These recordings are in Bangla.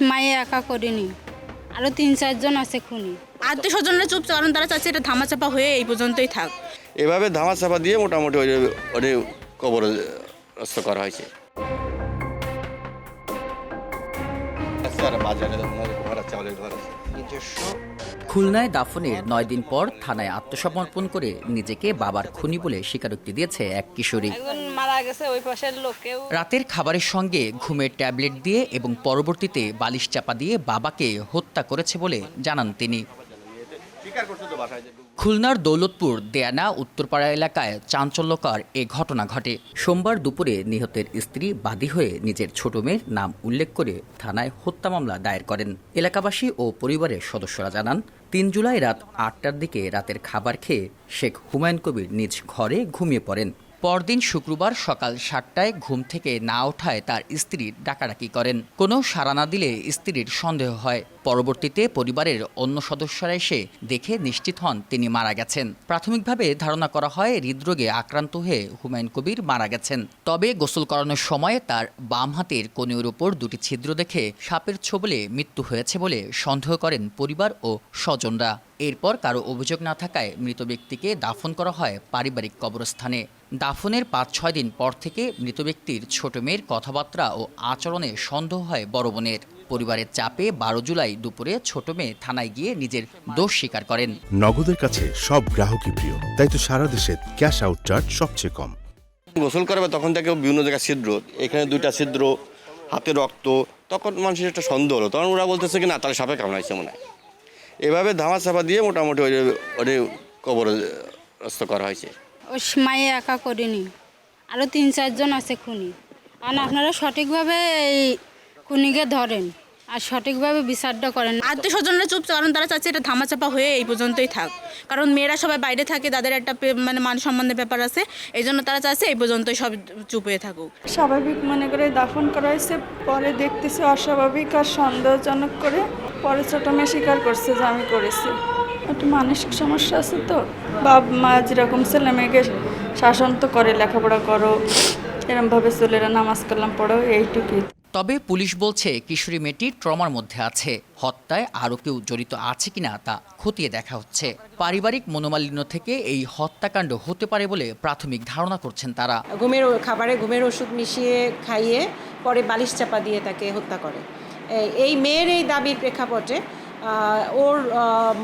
মায়ে একা করিনি, আরো ৩-৪ জন আছে খুনি। আত্মীয় স্বজনরা চুপ, কারণ তারা চাচ্ছে এটা ধামাচাপা হয়ে এই পর্যন্তই থাক। এভাবে ধামাচাপা দিয়ে মোটামুটি ওই কবরস্থ করা হয়েছে। খুলনায় দাফনের ৯ দিন পর থানায় আত্মসমর্পণ করে নিজেকে বাবার খুনি বলে স্বীকারোক্তি দিয়েছে এক কিশোরী। মারা গেছে ওই পাশের লোকেও। রাতের খাবারের সঙ্গে ঘুমের ট্যাবলেট দিয়ে এবং পরবর্তীতে বালিশ চাপা দিয়ে বাবাকে হত্যা করেছে বলে জানান তিনি। খুলনার দৌলতপুর দেয়ানা উত্তরপাড়া এলাকায় চাঞ্চল্যকর এ ঘটনা ঘটে। সোমবার দুপুরে নিহতের স্ত্রী বাদী হয়ে নিজের ছোট মেয়ের নাম উল্লেখ করে থানায় হত্যা মামলা দায়ের করেন। এলাকাবাসী ও পরিবারের সদস্যরা জানান, ৩ জুলাই রাত ৮টার দিকে রাতের খাবার খেয়ে শেখ হুমায়ুন কবির নিজ ঘরে ঘুমিয়ে পড়েন। পরদিন শুক্রবার সকাল ৭টায় ঘুম থেকে না ওঠায় তার স্ত্রী ডাকাডাকি করেন। কোনো সাড়া না দিলে স্ত্রীর সন্দেহ হয়। পরবর্তীতে পরিবারের অন্য সদস্যরা এসে দেখে নিশ্চিত হন তিনি মারা গেছেন। প্রাথমিকভাবে ধারণা করা হয় হৃদরোগে আক্রান্ত হয়ে হুমায়ুন কবির মারা গেছেন। তবে গোসল করানোর সময় তার বাম হাতের কনুইয়ের উপর 2টি ছিদ্র দেখে সাপের ছোবলে মৃত্যু হয়েছে বলে সন্দেহ করেন পরিবার ও স্বজনরা। এরপর কারো অভিযোগ না থাকায় মৃত ব্যক্তিকে দাফন করা হয় পারিবারিক কবরস্থানে। দাফনের ৫-৬ দিন পর থেকে মৃত ব্যক্তির ছোট মেয়ের কথাবার্তা ও আচরণে সন্দেহ হয় বড় বোনের। পরিবারের চাপে ১২ জুলাই দুপুরে ছোট মেয়ে থানায় গিয়ে নিজের দোষ স্বীকার করেন। নগদের কাছে সব গ্রাহকই প্রিয়, তাই তো সারা দেশে ক্যাশ আউট চার্জ সবচেয়ে কম। গোসল করবে তখন থেকে বিভিন্ন জায়গায় ছিদ্র, এখানে 2টা ছিদ্র, হাতে রক্ত, তখন মানুষের একটা সন্দেহ হলো। তখন ওরা বলতেছে কি না তাহলে সাপে কামড়াইছে মনে হয়। এভাবে ধামাচাপা দিয়ে মোটামুটি ওই কবরস্থ করা হয়েছে। মায়ে একা করিনি, আরো ৩-৪ জন আছে খুনি। কারণ আপনারা সঠিকভাবে এই খুনিকে ধরেন আর সঠিকভাবে বিচারটা করেন। আত্মীয় স্বজনরা চুপ, কারণ তারা চাচ্ছে এটা ধামাচাপা হয়ে এই পর্যন্তই থাক। কারণ মেয়েরা সবাই বাইরে থাকে, তাদের একটা মানে মান সম্মানের ব্যাপার আছে, এই জন্য তারা চাচ্ছে এই পর্যন্তই সব চুপ হয়ে থাকুক। স্বাভাবিক মনে করে দাফন করা হয়েছে, পরে দেখতেছে অস্বাভাবিক আর সন্দেহজনক করে পরে ছোট মেয়ে স্বীকার করছে যে আমি করেছি। একটু মানসিক সমস্যা আছে তো, বাপ মা যেরকম ছেলে মেয়েকে শাসন তো করে, লেখাপড়া করো, এরমভাবে ছেলেরা নামাজ কালাম পড়ো, এইটুকুই। তবে পুলিশ বলছে কিশোরী মেয়েটি ট্রমার মধ্যে আছে। হত্যায় আরও কেউ জড়িত আছে কিনা তা খতিয়ে দেখা হচ্ছে। পারিবারিক মনোমালিন্য থেকে এই হত্যাকাণ্ড হতে পারে বলে প্রাথমিক ধারণা করছেন তারা। খাবারে ঘুমের ওষুধ মিশিয়ে খাইয়ে পরে বালিশ চাপা দিয়ে তাকে হত্যা করে। এই মেয়ের এই দাবির প্রেক্ষাপটে ওর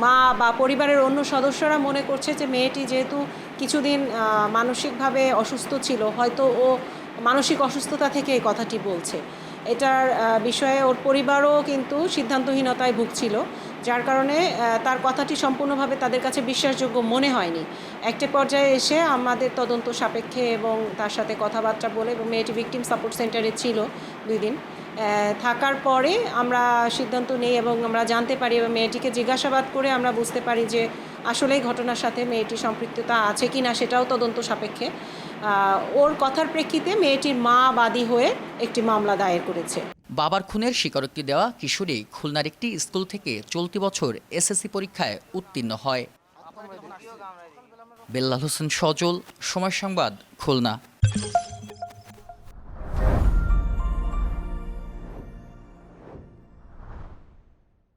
মা বা পরিবারের অন্য সদস্যরা মনে করছে যে মেয়েটি যেহেতু কিছুদিন মানসিকভাবে অসুস্থ ছিল, হয়তো ও মানসিক অসুস্থতা থেকে এই কথাটি বলছে। এটার বিষয়ে ওর পরিবারও কিন্তু সিদ্ধান্তহীনতায় ভুগছিল, যার কারণে তার কথাটি সম্পূর্ণভাবে তাদের কাছে বিশ্বাসযোগ্য মনে হয়নি। একটা পর্যায়ে এসে আমাদের তদন্ত সাপেক্ষে এবং তার সাথে কথাবার্তা বলে, এবং মেয়েটি ভিকটিম সাপোর্ট সেন্টারে ছিল 2 দিন থাকার পরে আমরা সিদ্ধান্ত নেই এবং আমরা জানতে পারি এবং মেয়েটিকে জিজ্ঞাসাবাদ করে আমরা বুঝতে পারি যে আসলেই ঘটনার সাথে মেয়েটির সম্পৃক্ততা আছে কি না সেটাও তদন্ত সাপেক্ষে। ওর কথার প্রেক্ষিতে মেয়েটির মা বাদী হয়ে একটি মামলা দায়ের করেছে। বাবার খুনের স্বীকারোক্তি দেওয়া কিশোরী খুলনার একটি স্কুল থেকে চলতি বছর এসএসসি পরীক্ষায় উত্তীর্ণ হয়। বেল্লাল হোসেন সজল, সময় সংবাদ, খুলনা।